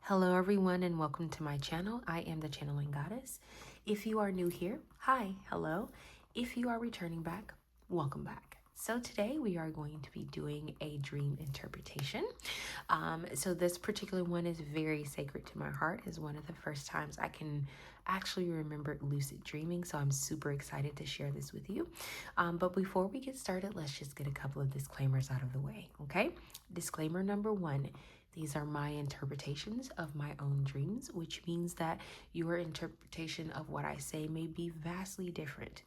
Hello everyone and welcome to my channel. I am the Channeling Goddess. If you are new here, hi, hello. If you are returning back, welcome back. So today we are going to be doing a dream interpretation. So this particular one is very sacred to my heart. It's one of the first times I can actually remember lucid dreaming. So I'm super excited to share this with you. But before we get started, let's just get a couple of disclaimers out of the way, okay? Disclaimer number one. These are my interpretations of my own dreams, which means that your interpretation of what I say may be vastly different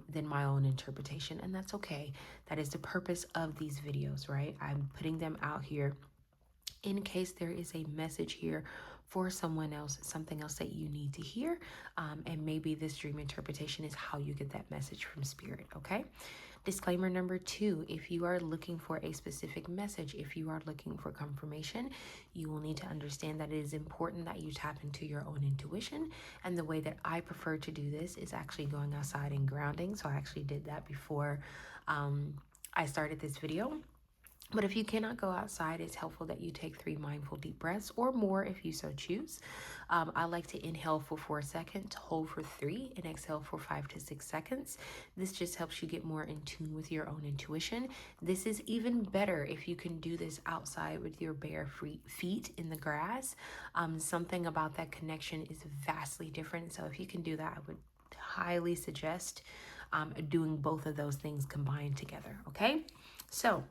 than my own interpretation, and that's okay. That is the purpose of these videos, right? I'm putting them out here in case there is a message here for someone else, something else that you need to hear, and maybe this dream interpretation is how you get that message from spirit, okay? Disclaimer number two, if you are looking for a specific message, if you are looking for confirmation, you will need to understand that it is important that you tap into your own intuition. And the way that I prefer to do this is actually going outside and grounding. So I actually did that before I started this video. But if you cannot go outside, it's helpful that you take 3 mindful deep breaths or more if you so choose. I like to inhale for 4 seconds, hold for 3, and exhale for 5 to 6 seconds. This just helps you get more in tune with your own intuition. This is even better if you can do this outside with your bare feet in the grass. Something about that connection is vastly different. So if you can do that, I would highly suggest doing both of those things combined together, okay? So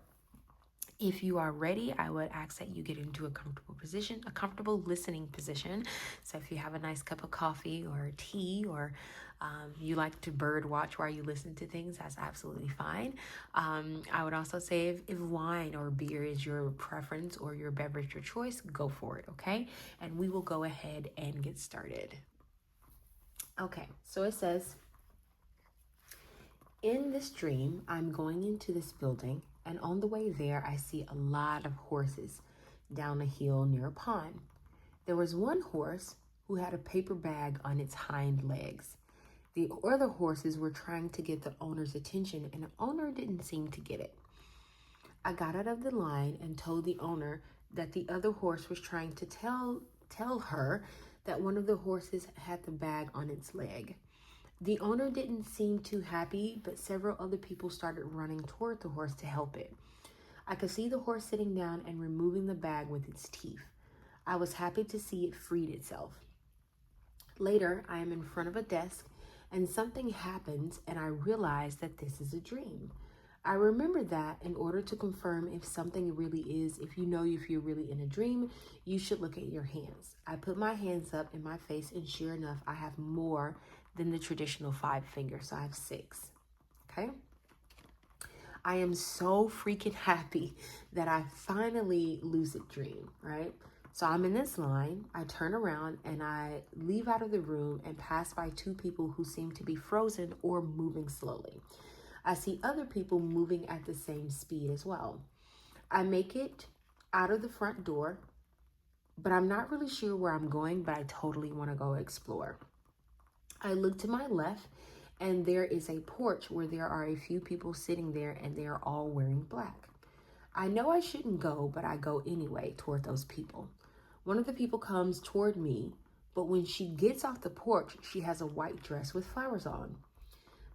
if you are ready, I would ask that you get into a comfortable position, a comfortable listening position. So if you have a nice cup of coffee or tea, or you like to bird watch while you listen to things, that's absolutely fine. I would also say if wine or beer is your preference or your beverage of choice, go for it, okay? And we will go ahead and get started. Okay, so it says, in this dream, I'm going into this building, and on the way there, I see a lot of horses down a hill near a pond. There was one horse who had a paper bag on its hind legs. The other horses were trying to get the owner's attention, and the owner didn't seem to get it. I got out of the line and told the owner that the other horse was trying to tell her that one of the horses had the bag on its leg. The owner didn't seem too happy, but several other people started running toward the horse to help it. I could see the horse sitting down and removing the bag with its teeth. I was happy to see it freed itself. Later, I am in front of a desk and something happens and I realize that this is a dream. I remember that in order to confirm if something really is, if you're really in a dream, you should look at your hands. I put my hands up in my face and sure enough, I have more than the traditional 5 fingers. So I have 6, okay? I am so freaking happy that I finally lucid dream, right? So I'm in this line, I turn around and I leave out of the room and pass by 2 people who seem to be frozen or moving slowly. I see other people moving at the same speed as well. I make it out of the front door, but I'm not really sure where I'm going, but I totally want to go explore. I look to my left and there is a porch where there are a few people sitting there and they are all wearing black. I know I shouldn't go, but I go anyway toward those people. One of the people comes toward me, but when she gets off the porch, she has a white dress with flowers on.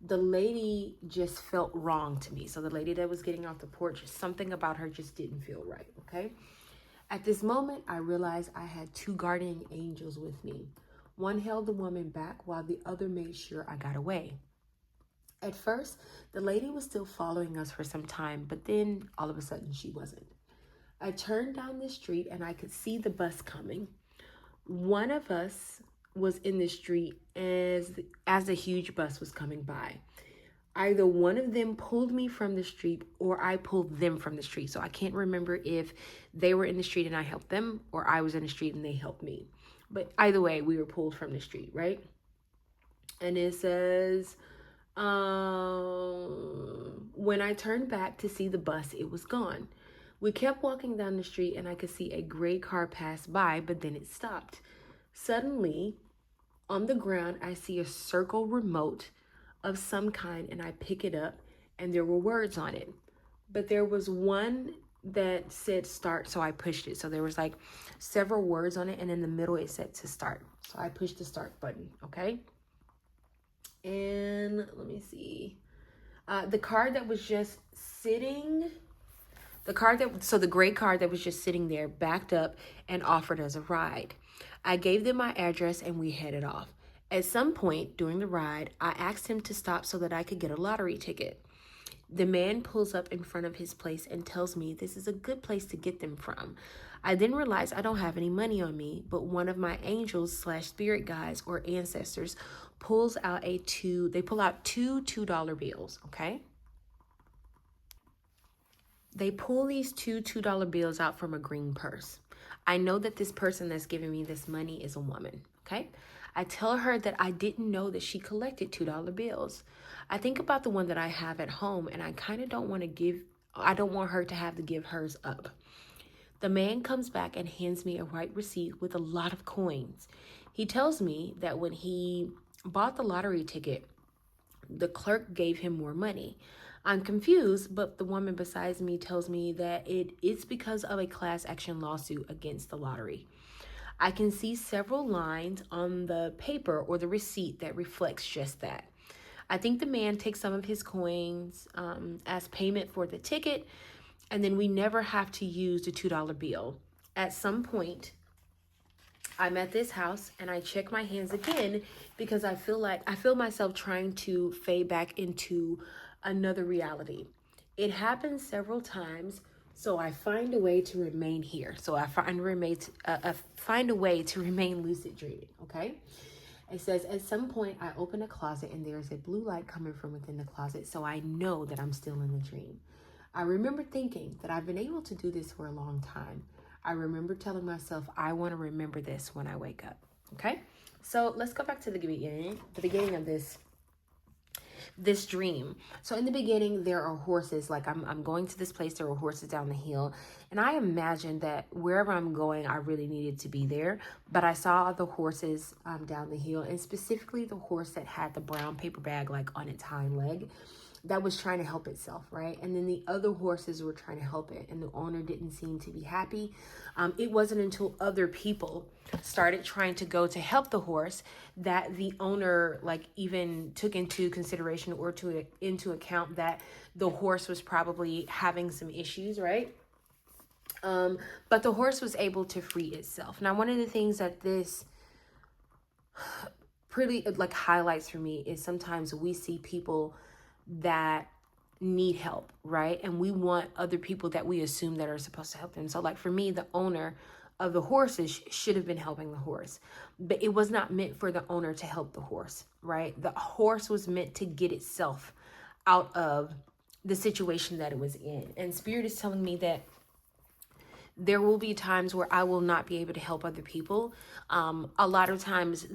The lady just felt wrong to me. So the lady that was getting off the porch, something about her just didn't feel right, okay? At this moment, I realized I had 2 guardian angels with me. One held the woman back while the other made sure I got away. At first, the lady was still following us for some time, but then all of a sudden she wasn't. I turned down the street and I could see the bus coming. One of us was in the street as a huge bus was coming by. Either one of them pulled me from the street or I pulled them from the street. So I can't remember if they were in the street and I helped them or I was in the street and they helped me. But either way, we were pulled from the street, right? And it says, when I turned back to see the bus, it was gone. We kept walking down the street and I could see a gray car pass by, but then it stopped. Suddenly, on the ground, I see a circle remote of some kind and I pick it up and there were words on it. But there was one that said start, so I pushed it. So there was like several words on it, and in the middle it said to start. So I pushed the start button, okay? And let me see. The card that was just sitting, the gray card that was just sitting there backed up and offered us a ride. I gave them my address and we headed off. At some point during the ride, I asked him to stop so that I could get a lottery ticket. The man pulls up in front of his place and tells me this is a good place to get them from. I then realize I don't have any money on me, but one of my angels / spirit guides or ancestors pulls out two $2 bills, okay? They pull these two $2 bills out from a green purse. I know that this person that's giving me this money is a woman, okay? I tell her that I didn't know that she collected $2 bills. I think about the one that I have at home, and I kind of don't want her to have to give hers up. The man comes back and hands me a white receipt with a lot of coins. He tells me that when he bought the lottery ticket, the clerk gave him more money. I'm confused, but the woman beside me tells me that it's because of a class action lawsuit against the lottery. I can see several lines on the paper or the receipt that reflects just that. I think the man takes some of his coins as payment for the ticket, and then we never have to use the $2 bill. At some point, I'm at this house and I check my hands again because I feel myself trying to fade back into another reality. It happens several times, so I find a way to remain here. So I find a way to remain lucid dreaming, okay? It says, at some point, I open a closet and there's a blue light coming from within the closet, so I know that I'm still in the dream. I remember thinking that I've been able to do this for a long time. I remember telling myself, I want to remember this when I wake up, okay? So let's go back to the beginning of this dream. So in the beginning, there are horses. Like I'm going to this place, there were horses down the hill. And I imagined that wherever I'm going, I really needed to be there. But I saw the horses down the hill, and specifically the horse that had the brown paper bag like on its hind leg that was trying to help itself, right? And then the other horses were trying to help it, and the owner didn't seem to be happy. It wasn't until other people started trying to go to help the horse that the owner like even took into consideration or into account that the horse was probably having some issues, right? But the horse was able to free itself. Now, one of the things that this pretty like highlights for me is sometimes we see people that need help, right? And we want other people that we assume that are supposed to help them. So like for me, the owner of the horses should have been helping the horse, but it was not meant for the owner to help the horse, right? The horse was meant to get itself out of the situation that it was in. And Spirit is telling me that there will be times where I will not be able to help other people. A lot of times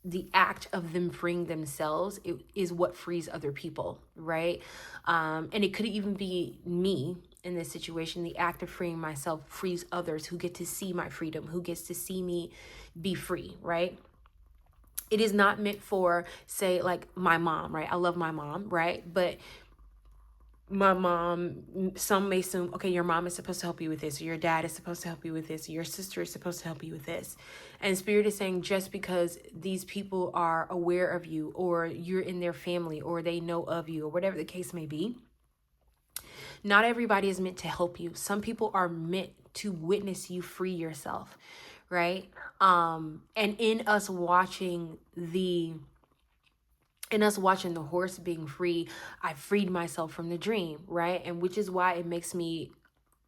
the act of them freeing themselves is what frees other people, right? And it could even be me in this situation. The act of freeing myself frees others who get to see my freedom, who gets to see me be free, right? It is not meant for, say, like my mom, right? I love my mom, right? But my mom, some may assume, okay, your mom is supposed to help you with this, or your dad is supposed to help you with this, or your sister is supposed to help you with this. And Spirit is saying just because these people are aware of you, or you're in their family, or they know of you, or whatever the case may be, not everybody is meant to help you. Some people are meant to witness you free yourself, right? And in us watching the horse being free, I freed myself from the dream, right? And which is why it makes me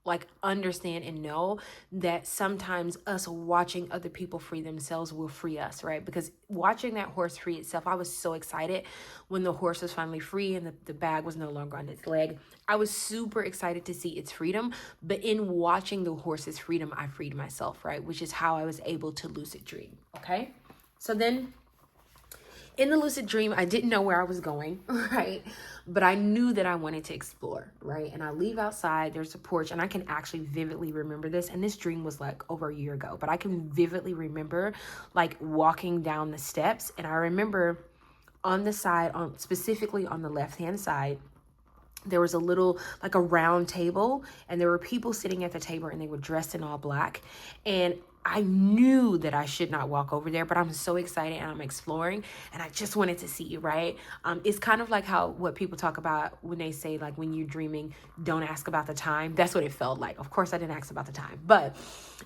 like understand and know that sometimes us watching other people free themselves will free us, right? Because watching that horse free itself, I was so excited when the horse was finally free and the bag was no longer on its leg. I was super excited to see its freedom, but in watching the horse's freedom, I freed myself, right? Which is how I was able to lucid dream, okay? So then in the lucid dream, I didn't know where I was going, right? But I knew that I wanted to explore, right? And I leave outside, there's a porch, and I can actually vividly remember this. And this dream was like over a year ago, but I can vividly remember like walking down the steps. And I remember on the side, specifically on the left-hand side, there was a little, like a round table, and there were people sitting at the table, and they were dressed in all black. And I knew that I should not walk over there, but I'm so excited and I'm exploring, and I just wanted to see, right? It's kind of like what people talk about when they say, like, when you're dreaming, don't ask about the time. That's what it felt like. Of course, I didn't ask about the time, but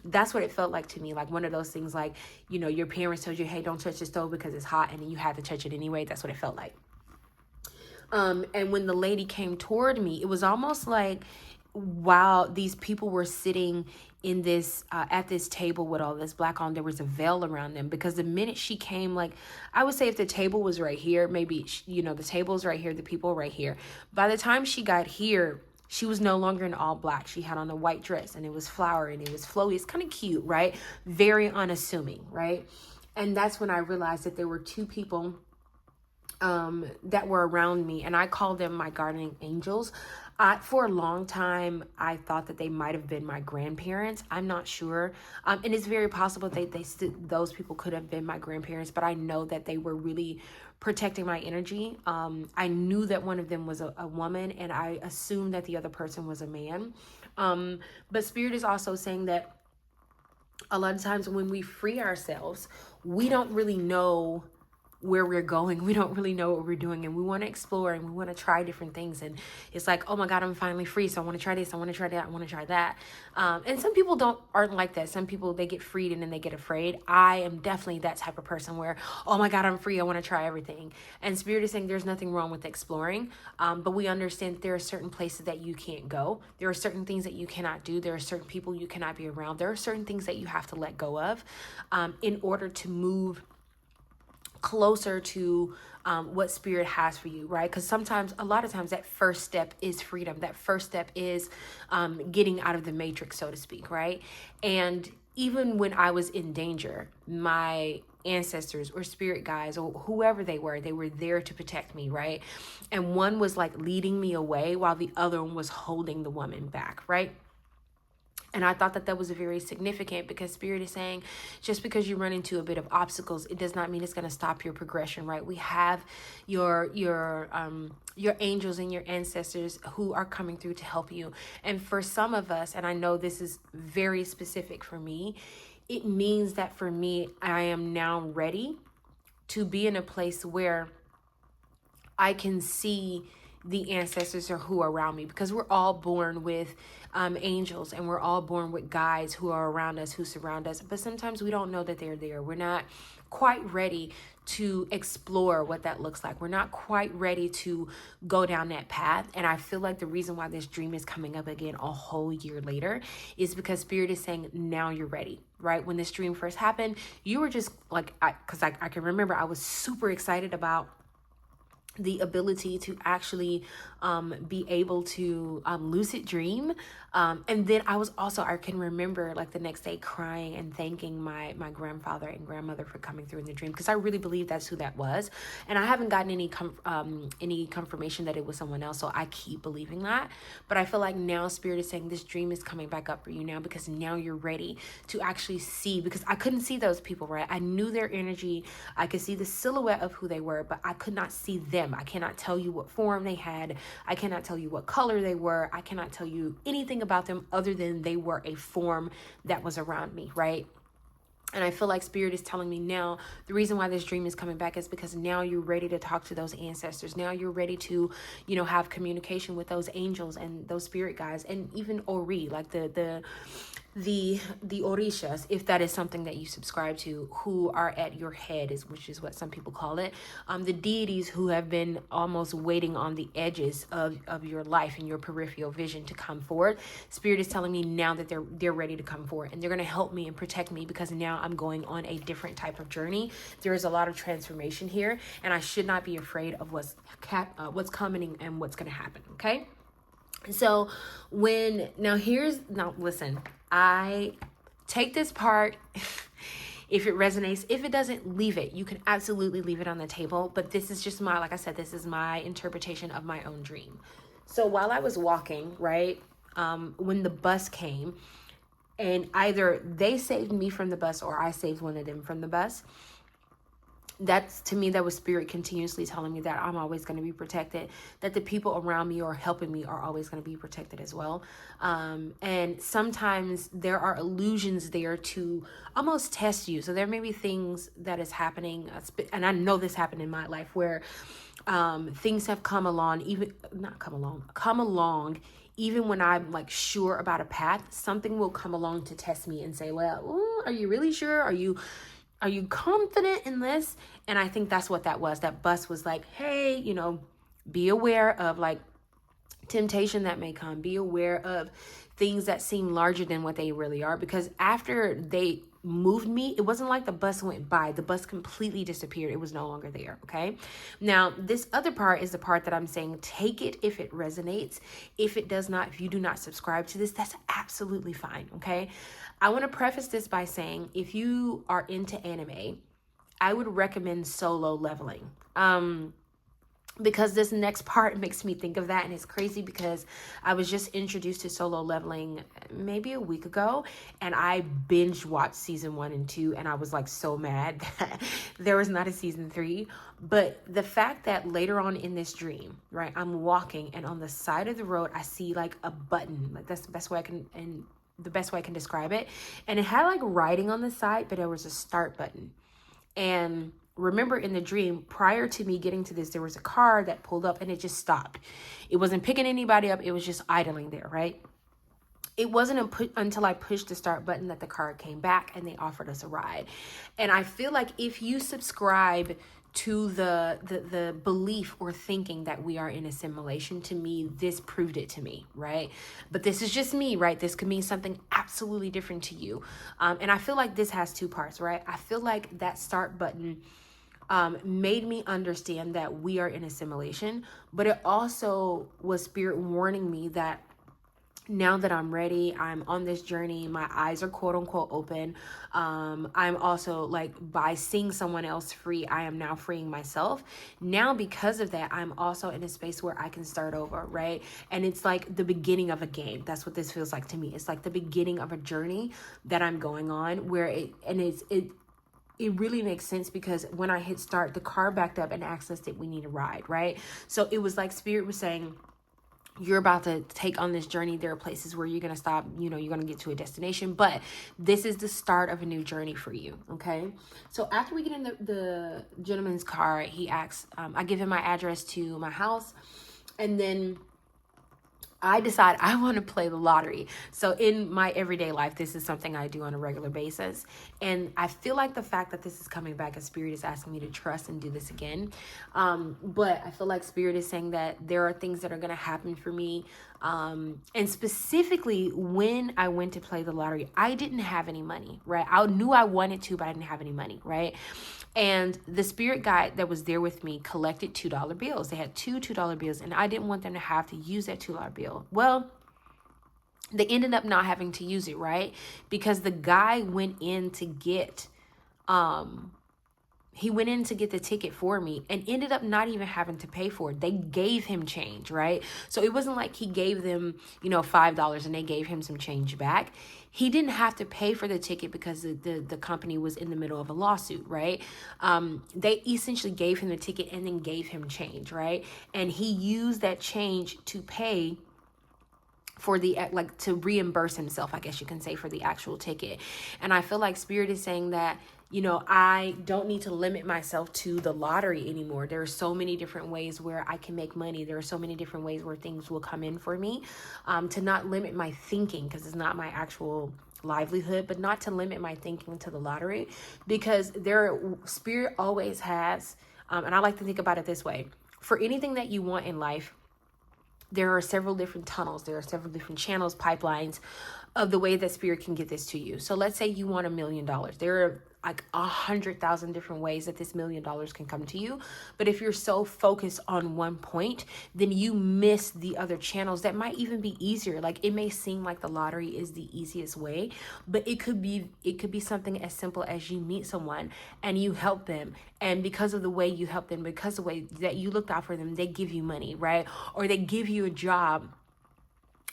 that's what it felt like to me. Like one of those things, like, you know, your parents told you, hey, don't touch the stove because it's hot, and then you had to touch it anyway. That's what it felt like. And when the lady came toward me, it was almost like, while these people were sitting in this at this table with all this black on, there was a veil around them, because the minute she came, like, I would say if the table was right here, maybe, you know, the table's right here, the people right here. By the time she got here, she was no longer in all black. She had on a white dress, and it was flowery, and it was flowy. It's kind of cute, right? Very unassuming, right? And that's when I realized that there were two people that were around me, and I call them my guardian angels. For a long time, I thought that they might have been my grandparents. I'm not sure. And it's very possible that those people could have been my grandparents, but I know that they were really protecting my energy. I knew that one of them was a woman, and I assumed that the other person was a man. But Spirit is also saying that a lot of times when we free ourselves, we don't really know where we're going. We don't really know what we're doing, and we want to explore, and we want to try different things. And it's like, oh my God, I'm finally free, so I want to try this, I want to try that, I want to try that. And some people aren't like that. Some people, they get freed and then they get afraid. I am definitely that type of person where, oh my God, I'm free, I want to try everything. And Spirit is saying there's nothing wrong with exploring, but we understand that there are certain places that you can't go. There are certain things that you cannot do. There are certain people you cannot be around. There are certain things that you have to let go of in order to move closer to what Spirit has for you, right? Because a lot of times, that first step is freedom. That first step is getting out of the matrix, so to speak, right? And even when I was in danger, my ancestors or spirit guides or whoever they were there to protect me, right? And one was like leading me away while the other one was holding the woman back, right? And I thought that was very significant, because Spirit is saying, just because you run into a bit of obstacles, it does not mean it's going to stop your progression, right? We have your angels and your ancestors who are coming through to help you. And for some of us, and I know this is very specific for me, it means that for me, I am now ready to be in a place where I can see the ancestors or who are around me, because we're all born with angels, and we're all born with guides who are around us, who surround us, but sometimes we don't know that they're there. We're not quite ready to explore what that looks like. We're not quite ready to go down that path. And I feel like the reason why this dream is coming up again a whole year later is because Spirit is saying, now you're ready, right? When this dream first happened, you were just like, because I can remember I was super excited about the ability to actually be able to lucid dream. And then I can remember like the next day crying and thanking my grandfather and grandmother for coming through in the dream, because I really believe that's who that was. And I haven't gotten any confirmation that it was someone else, so I keep believing that. But I feel like now Spirit is saying this dream is coming back up for you now, because now you're ready to actually see, because I couldn't see those people, right? I knew their energy. I could see the silhouette of who they were, but I could not see them. I cannot tell you what form they had. I cannot tell you what color they were. I cannot tell you anything about them other than they were a form that was around me, right? And I feel like Spirit is telling me now, the reason why this dream is coming back is because now you're ready to talk to those ancestors. Now you're ready to, have communication with those angels and those spirit guides, and even Ori, like the orishas, if that is something that you subscribe to, who are at your head, which is what some people call it. The deities who have been almost waiting on the edges of your life and your peripheral vision to come forward. Spirit is telling me now that they're ready to come forward, and they're going to help me and protect me, because now I'm going on a different type of journey. There is a lot of transformation here, and I should not be afraid of what's coming and what's going to happen. Okay. So listen, I take this part if it resonates. If it doesn't, leave it. You can absolutely leave it on the table. But this is just like I said, this is my interpretation of my own dream. So while I was walking, right, when the bus came, and either they saved me from the bus or I saved one of them from the bus, That's, to me, that was spirit continuously telling me that I'm always going to be protected, that the people around me or helping me are always going to be protected as well. And sometimes there are illusions there to almost test you. So there may be things that is happening, and I know this happened in my life, where things have come along, come along, even when I'm like sure about a path, something will come along to test me and say, well, ooh, are you really sure? Are you confident in this? And I think that's what that was. That bus was like, hey, you know, be aware of like temptation that may come. Be aware of things that seem larger than what they really are. Because after they moved me, it wasn't like the bus went by. The bus completely disappeared. It was no longer there. Okay. Now, this other part is the part that I'm saying, take it if it resonates. If it does not, if you do not subscribe to this, that's absolutely fine. Okay. I want to preface this by saying, if you are into anime, I would recommend Solo Leveling. Because this next part makes me think of that. And it's crazy because I was just introduced to Solo Leveling maybe a week ago, and I binge watched season 1 and 2, and I was like so mad that there was not a season 3. But the fact that later on in this dream, right, I'm walking, and on the side of the road I see like a button. Like, that's the best way I can describe it. And it had like writing on the side, but there was a start button. And remember, in the dream, prior to me getting to this, there was a car that pulled up and it just stopped. It wasn't picking anybody up. It was just idling there, right? It wasn't until I pushed the start button that the car came back and they offered us a ride. And I feel like if you subscribe to the belief or thinking that we are in a simulation, to me, this proved it to me, right? But this is just me, right? This could mean something absolutely different to you. And I feel like this has two parts, right? I feel like that start button made me understand that we are in a simulation, but it also was spirit warning me that now that I'm ready, I'm on this journey, my eyes are quote unquote open. I'm also like, by seeing someone else free, I am now freeing myself. Now, because of that, I'm also in a space where I can start over, right? And it's like the beginning of a game. That's what this feels like to me. It's like the beginning of a journey that I'm going on, where it really makes sense, because when I hit start, the car backed up and asked us that we need a ride, right? So it was like spirit was saying, you're about to take on this journey. There are places where you're going to stop, you know, you're going to get to a destination, but this is the start of a new journey for you. Okay. So after we get in the gentleman's car, he asks, I give him my address to my house, and then I decide I want to play the lottery. So in my everyday life, this is something I do on a regular basis. And I feel like the fact that this is coming back, as spirit is asking me to trust and do this again. But I feel like spirit is saying that there are things that are going to happen for me. And specifically when I went to play the lottery, I didn't have any money, right? I knew I wanted to, but I didn't have any money, right? And the spirit guide that was there with me collected $2 bills. They had two $2 bills, and I didn't want them to have to use that $2 bill. Well, they ended up not having to use it, right? Because the guy went in to get the ticket for me and ended up not even having to pay for it. They gave him change, right? So it wasn't like he gave them, $5 and they gave him some change back. He didn't have to pay for the ticket because the company was in the middle of a lawsuit, right? They essentially gave him the ticket and then gave him change, right? And he used that change to pay for to reimburse himself, I guess you can say, for the actual ticket. And I feel like spirit is saying that, I don't need to limit myself to the lottery anymore. There are so many different ways where I can make money. There are so many different ways where things will come in for me, to not limit my thinking, because it's not my actual livelihood, but not to limit my thinking to the lottery, because spirit always has, and I like to think about it this way: for anything that you want in life, there are several different tunnels, there are several different channels, pipelines of the way that spirit can get this to you. So let's say you want $1 million. There are like 100,000 different ways that this $1 million can come to you. But if you're so focused on one point, then you miss the other channels that might even be easier. Like, it may seem like the lottery is the easiest way, but it could be something as simple as you meet someone and you help them. And because of the way you help them, because of the way that you looked out for them, they give you money, right? Or they give you a job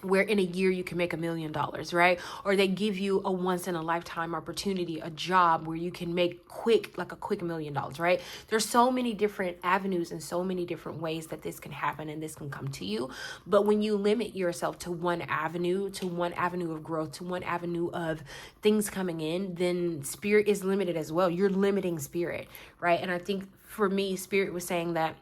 where in a year you can make $1 million, right? Or they give you a once in a lifetime opportunity, a job where you can make like a quick $1 million, right? There's so many different avenues and so many different ways that this can happen and this can come to you. But when you limit yourself to one avenue of growth, to one avenue of things coming in, then spirit is limited as well. You're limiting spirit, right? And I think for me, spirit was saying that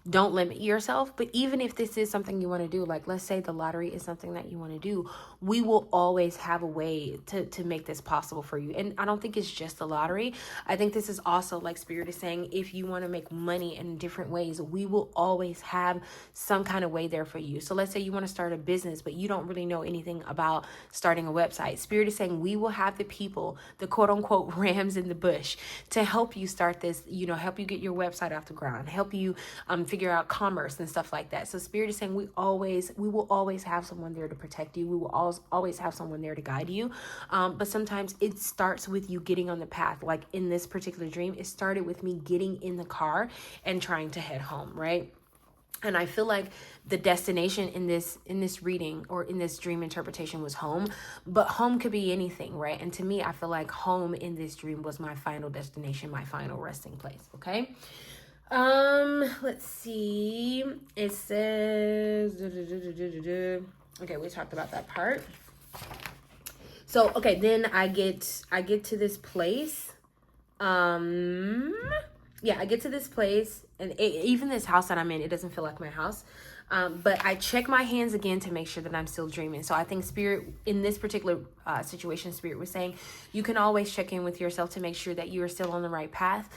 don't limit yourself. But even if this is something you want to do, like let's say the lottery is something that you want to do, we will always have a way to make this possible for you. And I don't think it's just the lottery. I think this is also, like Spirit is saying, if you want to make money in different ways, we will always have some kind of way there for you. So let's say you want to start a business, but you don't really know anything about starting a website. Spirit is saying we will have the people, the quote unquote rams in the bush, to help you start this, help you get your website off the ground, help you figure out commerce and stuff like that. So Spirit is saying we will always have someone there to protect you. We will always have someone there to guide you. But sometimes it starts with you getting on the path. Like in this particular dream, it started with me getting in the car and trying to head home, right? And I feel like the destination in this reading or in this dream interpretation was home, but home could be anything, right? And to me, I feel like home in this dream was my final destination, my final resting place. Okay. Let's see. It says, okay, we talked about that part. So, okay, then I get to this place. Yeah, I get to this place, and even this house that I'm in, it doesn't feel like my house. But I check my hands again to make sure that I'm still dreaming. So I think Spirit, in this particular situation, Spirit was saying, you can always check in with yourself to make sure that you are still on the right path.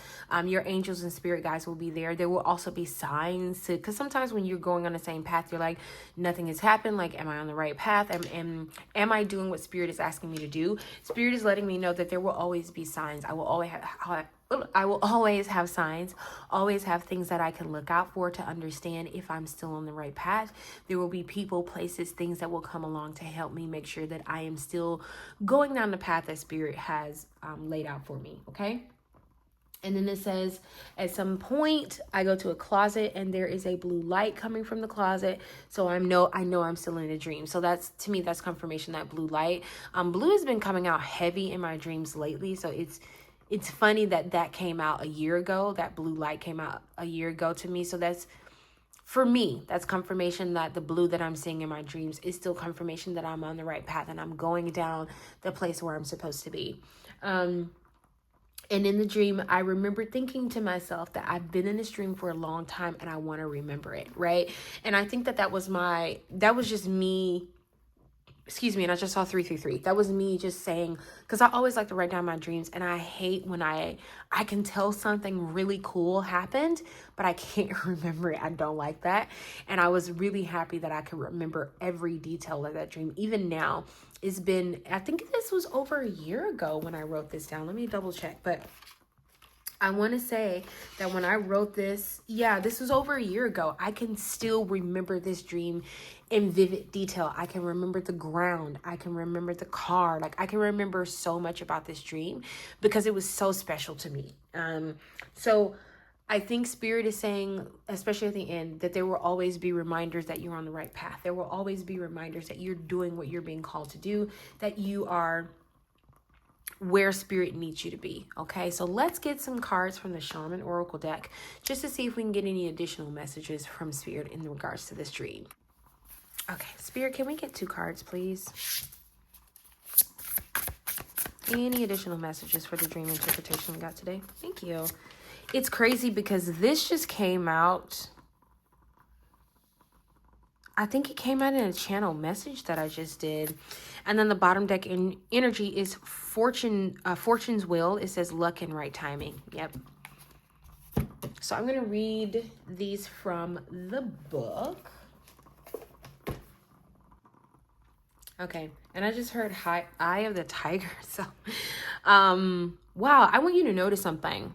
Your angels and spirit guides will be there. There will also be signs, because sometimes when you're going on the same path, you're like, nothing has happened. Like, am I on the right path? Am I doing what Spirit is asking me to do? Spirit is letting me know that there will always be signs. I will always have signs, always have things that I can look out for to understand if I'm still on the right path. There will be people, places, things that will come along to help me make sure that I am still going down the path that Spirit has laid out for me, okay? And then it says, at some point, I go to a closet and there is a blue light coming from the closet. So I know I'm still in a dream. So that's, to me, that's confirmation, that blue light. Blue has been coming out heavy in my dreams lately. So it's funny that came out a year ago. That blue light came out a year ago to me. So that's, for me, that's confirmation that the blue that I'm seeing in my dreams is still confirmation that I'm on the right path and I'm going down the place where I'm supposed to be. And in the dream, I remember thinking to myself that I've been in this dream for a long time and I want to remember it, right? And I think that was just me. Excuse me, and I just saw 333. That was me just saying, because I always like to write down my dreams, and I hate when I can tell something really cool happened, but I can't remember it. I don't like that. And I was really happy that I could remember every detail of that dream. Even now, it's been, I think this was over a year ago when I wrote this down. Let me double check, but I want to say that when I wrote this, this was over a year ago. I can still remember this dream in vivid detail. I can remember the ground. I can remember the car. Like, I can remember so much about this dream because it was so special to me. So I think Spirit is saying, especially at the end, that there will always be reminders that you're on the right path. There will always be reminders that you're doing what you're being called to do, that you are where Spirit needs you to be. Okay, so let's get some cards from the Shaman Oracle deck just to see if we can get any additional messages from Spirit in regards to this dream. Okay, Spirit, can we get 2 cards, please? Any additional messages for the dream interpretation we got today? Thank you. It's crazy because this just came out. I think it came out in a channel message that I just did. And then the bottom deck in energy is Fortune's Will. It says luck and right timing. Yep. So I'm going to read these from the book. Okay. And I just heard Eye of the Tiger. So, wow. I want you to notice something.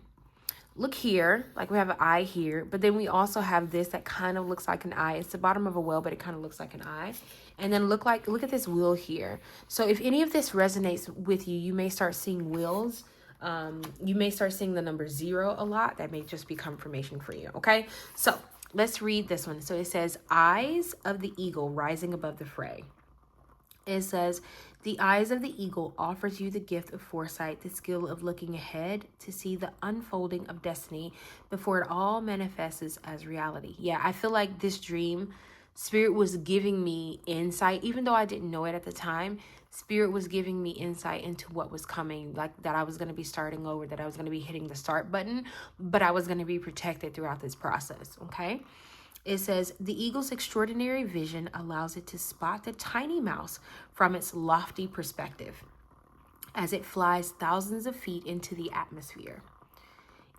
Look here, like we have an eye here, but then we also have this that kind of looks like an eye. It's the bottom of a well, but it kind of looks like an eye. And then look at this wheel here. So if any of this resonates with you, you may start seeing wheels. You may start seeing the number 0 a lot. That may just be confirmation for you, okay? So Let's read this one. So it says, eyes of the eagle rising above the fray. It says, the eyes of the eagle offers you the gift of foresight, the skill of looking ahead to see the unfolding of destiny before it all manifests as reality. Yeah, I feel like this dream, Spirit was giving me insight, even though I didn't know it at the time. Spirit was giving me insight into what was coming, like that I was going to be starting over, that I was going to be hitting the start button, but I was going to be protected throughout this process, okay? It says, the eagle's extraordinary vision allows it to spot the tiny mouse from its lofty perspective as it flies thousands of feet into the atmosphere.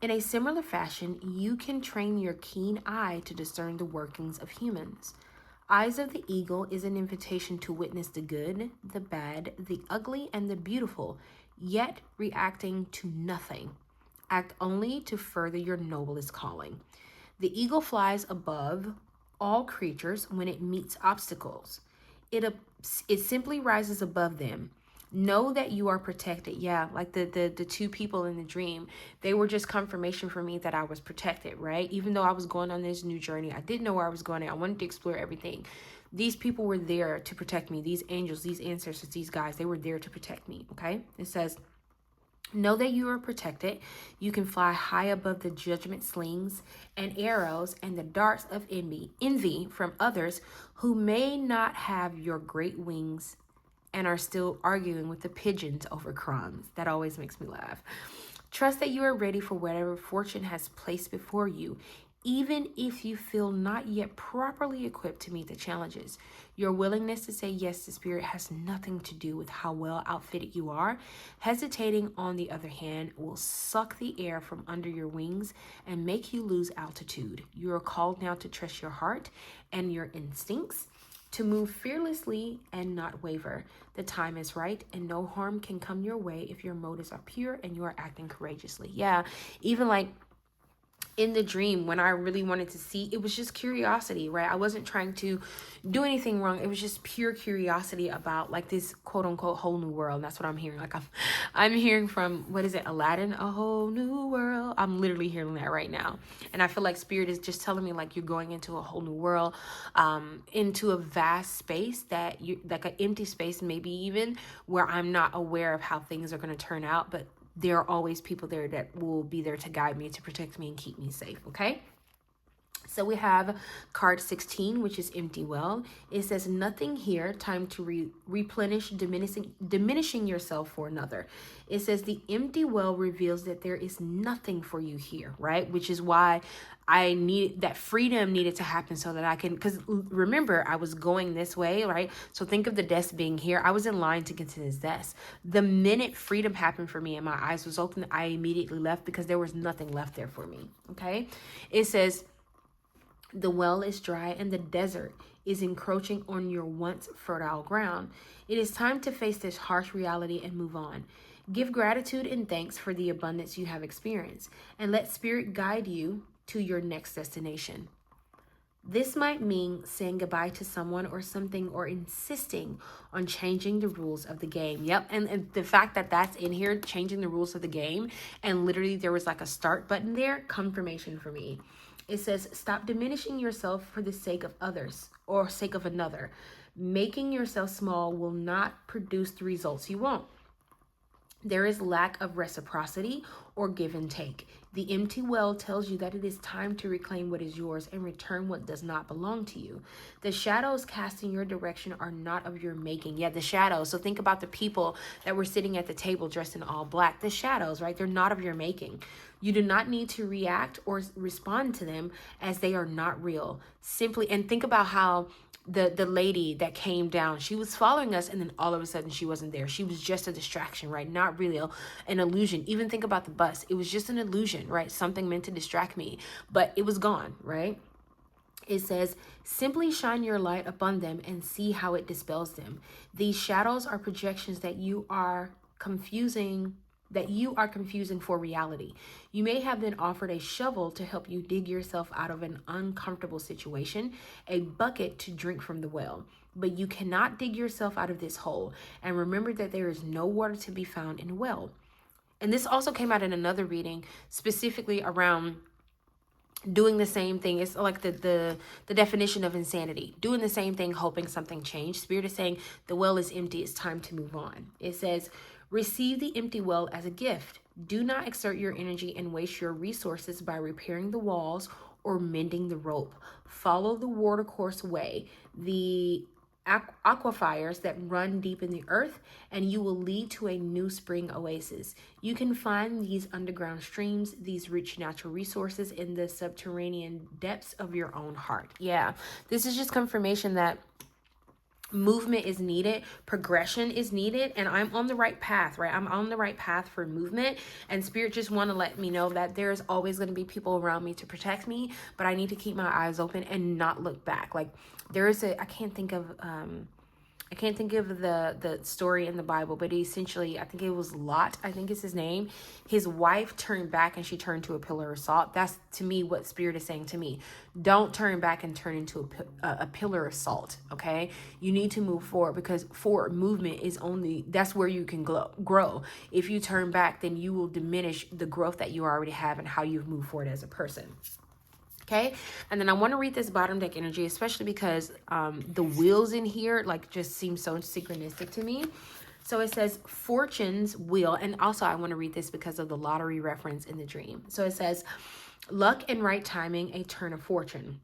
In a similar fashion, you can train your keen eye to discern the workings of humans. Eyes of the Eagle is an invitation to witness the good, the bad, the ugly, and the beautiful, yet reacting to nothing. Act only to further your noblest calling. The eagle flies above all creatures when it meets obstacles. It simply rises above them. Know that you are protected. Yeah, like the two people in the dream, they were just confirmation for me that I was protected, right? Even though I was going on this new journey, I didn't know where I was going. I wanted to explore everything. These people were there to protect me. These angels, these ancestors, these guys, they were there to protect me, okay? It says, know that you are protected. You can fly high above the judgment slings and arrows and the darts of envy from others who may not have your great wings and are still arguing with the pigeons over crumbs. That always makes me laugh. Trust that you are ready for whatever fortune has placed before you, even if you feel not yet properly equipped to meet the challenges. Your willingness to say yes to Spirit has nothing to do with how well outfitted you are. Hesitating, on the other hand, will suck the air from under your wings and make you lose altitude. You are called now to trust your heart and your instincts, to move fearlessly and not waver. The time is right and no harm can come your way if your motives are pure and you are acting courageously. Yeah, even like in the dream, when I really wanted to see, it was just curiosity, right? I wasn't trying to do anything wrong. It was just pure curiosity about like this quote unquote whole new world. And that's what I'm hearing. Like I'm hearing from, what is it, Aladdin, a whole new world. I'm literally hearing that right now. And I feel like Spirit is just telling me like you're going into a whole new world, into a vast space that you, like an empty space, maybe even where I'm not aware of how things are going to turn out, but there are always people there that will be there to guide me, to protect me, and keep me safe, okay? So we have card 16, which is empty well. It says, nothing here, time to replenish, diminishing yourself for another. It says the empty well reveals that there is nothing for you here, right? Which is why I need that freedom needed to happen so that I can, because remember, I was going this way, right? So think of the desk being here. I was in line to get to this desk. The minute freedom happened for me and my eyes was open, I immediately left because there was nothing left there for me, okay? It says, the well is dry and the desert is encroaching on your once fertile ground. It is time to face this harsh reality and move on. Give gratitude and thanks for the abundance you have experienced, and let Spirit guide you to your next destination. This might mean saying goodbye to someone or something, or insisting on changing the rules of the game. Yep, and the fact that that's in here, changing the rules of the game, and literally there was like a start button there, confirmation for me. It says, stop diminishing yourself for the sake of others or sake of another. Making yourself small will not produce the results you want. There is lack of reciprocity or give and take. The empty well tells you that it is time to reclaim what is yours and return what does not belong to you. The shadows cast in your direction are not of your making. Yeah, the shadows. So think about the people that were sitting at the table dressed in all black. The shadows, right? They're not of your making. You do not need to react or respond to them as they are not real. Simply, and think about how the lady that came down, she was following us, and then all of a sudden she wasn't there. She was just a distraction, right? Not real, an illusion. Even think about the bus. It was just an illusion, right? Something meant to distract me, but it was gone, right? It says, simply shine your light upon them and see how it dispels them. These shadows are projections that you are confusing for reality. You may have been offered a shovel to help you dig yourself out of an uncomfortable situation, a bucket to drink from the well, but you cannot dig yourself out of this hole. And remember that there is no water to be found in a well. And this also came out in another reading, specifically around doing the same thing. It's like the definition of insanity. Doing the same thing, hoping something changed. Spirit is saying the well is empty. It's time to move on. It says, receive the empty well as a gift. Do not exert your energy and waste your resources by repairing the walls or mending the rope. Follow the watercourse way, the aquifers that run deep in the earth, and you will lead to a new spring oasis. You can find these underground streams, these rich natural resources in the subterranean depths of your own heart. Yeah, this is just confirmation that movement is needed, progression is needed, and I'm on the right path, right? I'm on the right path for movement, and Spirit just want to let me know that there's always going to be people around me to protect me, but I need to keep my eyes open and not look back. Like there is I can't think of the story in the Bible, but essentially, I think it was Lot, I think is his name. His wife turned back and she turned to a pillar of salt. That's to me what Spirit is saying to me. Don't turn back and turn into a pillar of salt, okay? You need to move forward, because forward movement is that's where you can grow. If you turn back, then you will diminish the growth that you already have and how you've moved forward as a person. Okay, and then I want to read this bottom deck energy, especially because the wheels in here like just seem so synchronistic to me. So it says fortune's wheel, and also I want to read this because of the lottery reference in the dream. So it says luck and right timing, a turn of fortune.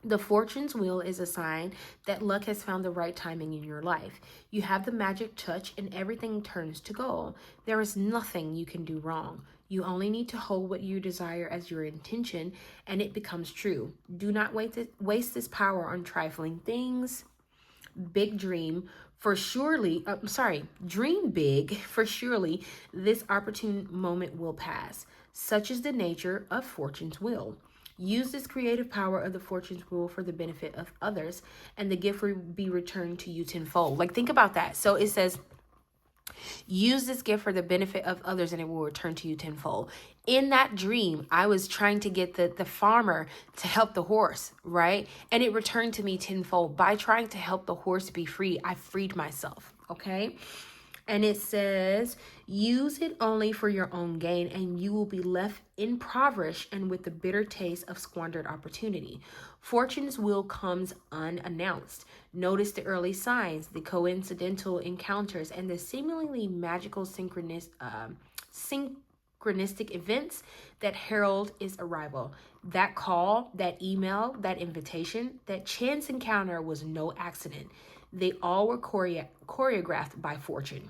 The fortune's wheel is a sign that luck has found the right timing in your life. You have the magic touch and everything turns to gold. There is nothing you can do wrong. You only need to hold what you desire as your intention and it becomes true. Do not waste this power on trifling things. Big dream, for surely, dream big, for surely this opportune moment will pass. Such is the nature of fortune's will. Use this creative power of the fortune's wheel for the benefit of others, and the gift will be returned to you tenfold. Like, think about that. So it says, use this gift for the benefit of others, and it will return to you tenfold. In that dream, I was trying to get the farmer to help the horse, right? And it returned to me tenfold. By trying to help the horse be free, I freed myself, okay? And it says, use it only for your own gain, and you will be left impoverished and with the bitter taste of squandered opportunity. Fortune's wheel comes unannounced. Notice the early signs, the coincidental encounters, and the seemingly magical synchronistic events that herald its arrival. That call, that email, that invitation, that chance encounter was no accident. They all were choreographed by fortune.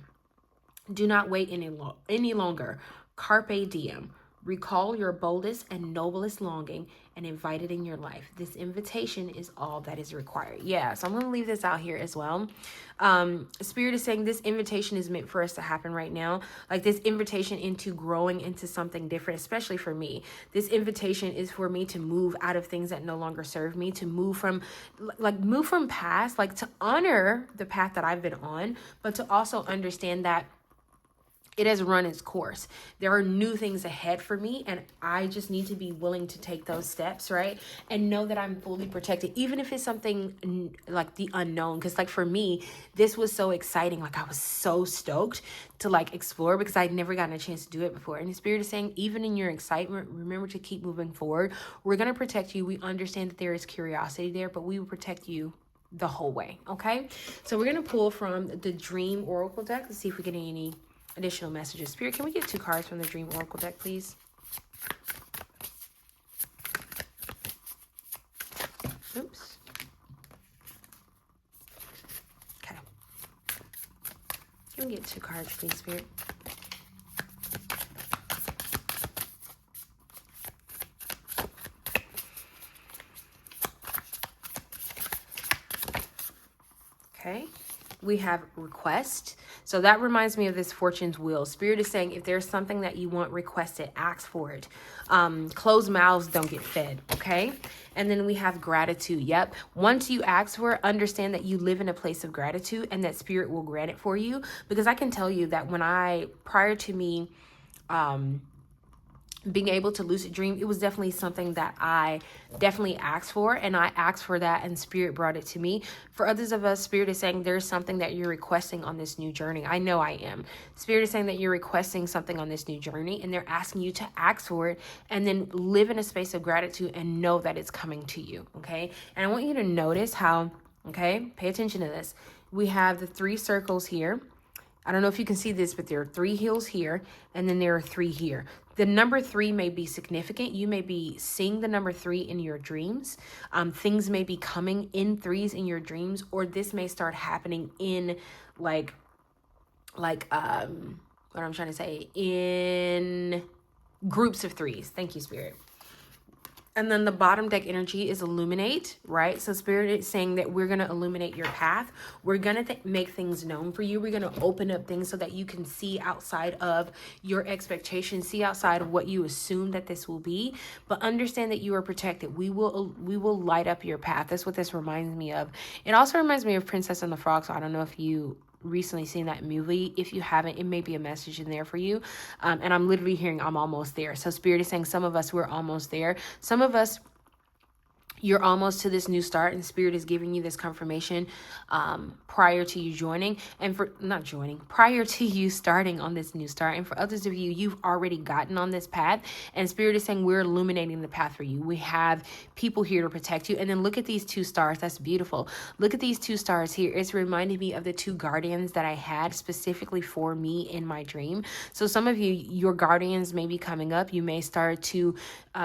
Do not wait any longer. Carpe diem. Recall your boldest and noblest longing and invite it in your life. This invitation is all that is required. Yeah, so I'm going to leave this out here as well. Spirit is saying this invitation is meant for us to happen right now. Like this invitation into growing into something different, especially for me. This invitation is for me to move out of things that no longer serve me, to move from past, like to honor the path that I've been on, but to also understand that it has run its course. There are new things ahead for me, and I just need to be willing to take those steps, right? And know that I'm fully protected, even if it's something like the unknown. Because like for me, this was so exciting. Like I was so stoked to like explore because I'd never gotten a chance to do it before. And the Spirit is saying, even in your excitement, remember to keep moving forward. We're going to protect you. We understand that there is curiosity there, but we will protect you the whole way, okay? So we're going to pull from the Dream Oracle deck. Let's see if we get any additional messages. Spirit, can we get 2 cards from the Dream Oracle deck, please? Oops. Okay. Can we get 2 cards, please, Spirit? Okay. We have request. So that reminds me of this fortune's wheel. Spirit is saying if there's something that you want requested, ask for it. Closed mouths don't get fed, okay? And then we have gratitude. Yep. Once you ask for it, understand that you live in a place of gratitude and that Spirit will grant it for you. Because I can tell you that prior to me being able to lucid dream, it was definitely something that I definitely asked for, and I asked for that and Spirit brought it to me. For others of us, Spirit is saying there's something that you're requesting on this new journey. I know I am. Spirit is saying that you're requesting something on this new journey, and they're asking you to ask for it and then live in a space of gratitude and know that it's coming to you. Okay. And I want you to notice how, okay, pay attention to this. We have the 3 circles here. I don't know if you can see this, but there are 3 heels here, and then there are 3 here. The number 3 may be significant. You may be seeing the number 3 in your dreams. Things may be coming in 3s in your dreams, or this may start happening in what I'm trying to say, in groups of 3s. Thank you, Spirit. And then the bottom deck energy is illuminate, right? So Spirit is saying that we're going to illuminate your path. We're going to make things known for you. We're going to open up things so that you can see outside of your expectations, see outside of what you assume that this will be, but understand that you are protected. We will light up your path. That's what this reminds me of. It also reminds me of Princess and the Frog. So I don't know if you recently seen that movie. If you haven't, it may be a message in there for you. And I'm literally hearing I'm almost there. So Spirit is saying some of us, we're almost there. Some of us, you're almost to this new start, and Spirit is giving you this confirmation prior to you joining, and prior to you starting on this new start. And for others of you, you've already gotten on this path, and Spirit is saying we're illuminating the path for you. We have people here to protect you. And then look at these 2 stars. That's beautiful. Look at these 2 stars here. It's reminding me of the 2 guardians that I had specifically for me in my dream. So some of you, your guardians may be coming up. You may start to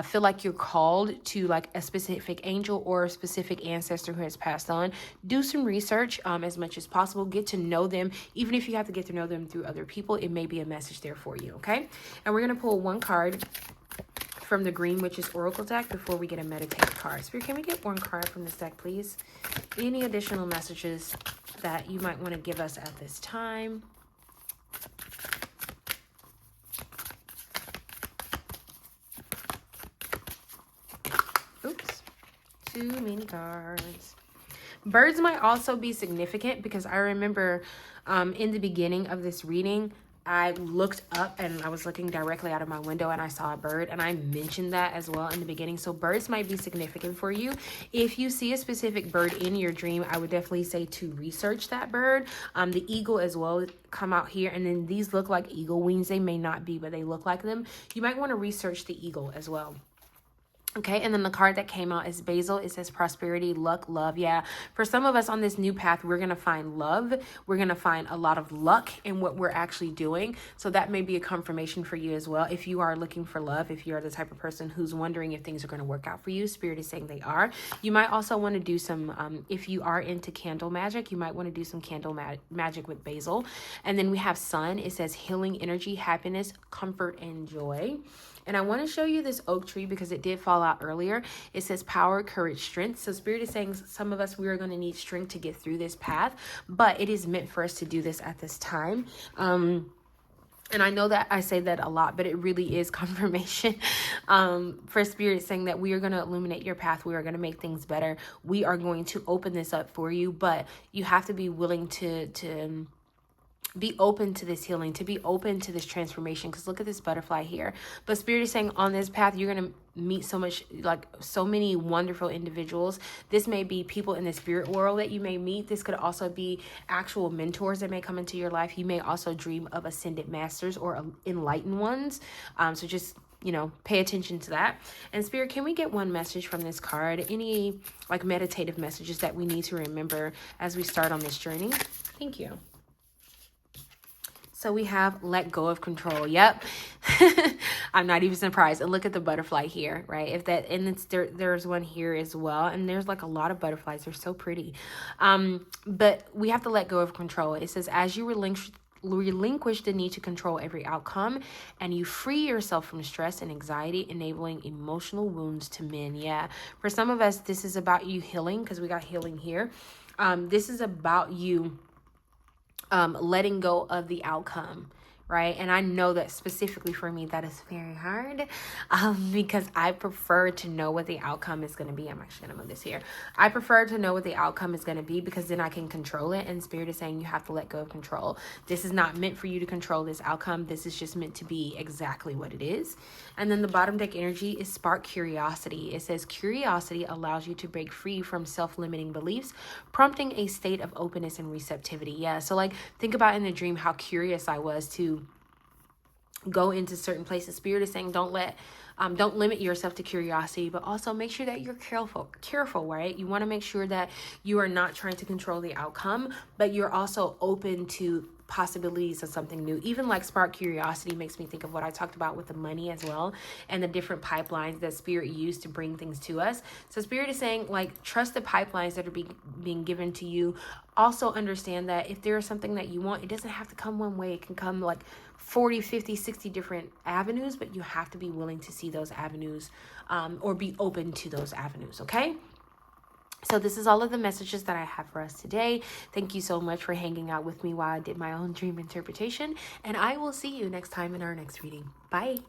feel like you're called to like a specific angel or a specific ancestor who has passed on. Do some research as much as possible. Get to know them. Even if you have to get to know them through other people, it may be a message there for you, okay? And we're going to pull 1 card from the Green Witch's Oracle deck before we get a meditative card. Spirit, can we get 1 card from this deck, please? Any additional messages that you might want to give us at this time? Oops. Too many cards. Birds might also be significant because I remember in the beginning of this reading, I looked up and I was looking directly out of my window and I saw a bird, and I mentioned that as well in the beginning. So birds might be significant for you. If you see a specific bird in your dream, I would definitely say to research that bird. The eagle as well come out here, and then these look like eagle wings. They may not be, but they look like them. You might want to research the eagle as well. Okay, and then the card that came out is Basil. It says prosperity, luck, love. Yeah, for some of us on this new path, we're going to find love. We're going to find a lot of luck in what we're actually doing. So that may be a confirmation for you as well. If you are looking for love, if you're the type of person who's wondering if things are going to work out for you, Spirit is saying they are. You might also want to do some, if you are into candle magic, you might want to do some candle magic with Basil. And then we have Sun. It says healing energy, happiness, comfort, and joy. And I want to show you this oak tree because it did fall out earlier. It says power, courage, strength. So Spirit is saying some of us, we are going to need strength to get through this path, but it is meant for us to do this at this time. And I know that I say that a lot, but it really is confirmation for Spirit saying that we are going to illuminate your path. We are going to make things better. We are going to open this up for you, but you have to be willing to be open to this healing, to be open to this transformation. Because look at this butterfly here. But Spirit is saying on this path, you're going to meet so many wonderful individuals. This may be people in the spirit world that you may meet. This could also be actual mentors that may come into your life. You may also dream of ascended masters or enlightened ones. So just, pay attention to that. And Spirit, can we get 1 message from this card? Any meditative messages that we need to remember as we start on this journey? Thank you. So we have let go of control. Yep. I'm not even surprised. And look at the butterfly here, right? There's one here as well. And there's a lot of butterflies. They're so pretty. But we have to let go of control. It says, as you relinquish the need to control every outcome and you free yourself from stress and anxiety, enabling emotional wounds to mend. Yeah. For some of us, this is about you healing, because we got healing here. This is about you letting go of the outcome, right? And I know that specifically for me, that is very hard because I prefer to know what the outcome is going to be. I'm actually going to move this here. I prefer to know what the outcome is going to be because then I can control it. And Spirit is saying you have to let go of control. This is not meant for you to control this outcome. This is just meant to be exactly what it is. And then the bottom deck energy is spark curiosity. It says curiosity allows you to break free from self-limiting beliefs, prompting a state of openness and receptivity. Yeah, so like think about in the dream how curious I was to go into certain places. Spirit is saying don't limit yourself to curiosity, but also make sure that you're careful, right? You want to make sure that you are not trying to control the outcome, but you're also open to possibilities of something new. Even like spark curiosity makes me think of what I talked about with the money as well, and the different pipelines that Spirit used to bring things to us. So Spirit is saying like trust the pipelines that are being given to you. Also understand that if there is something that you want, it doesn't have to come one way. It can come like 40, 50, 60 different avenues, but you have to be willing to see those avenues or be open to those avenues, okay? So this is all of the messages that I have for us today. Thank you so much for hanging out with me while I did my own dream interpretation, and I will see you next time in our next reading. Bye.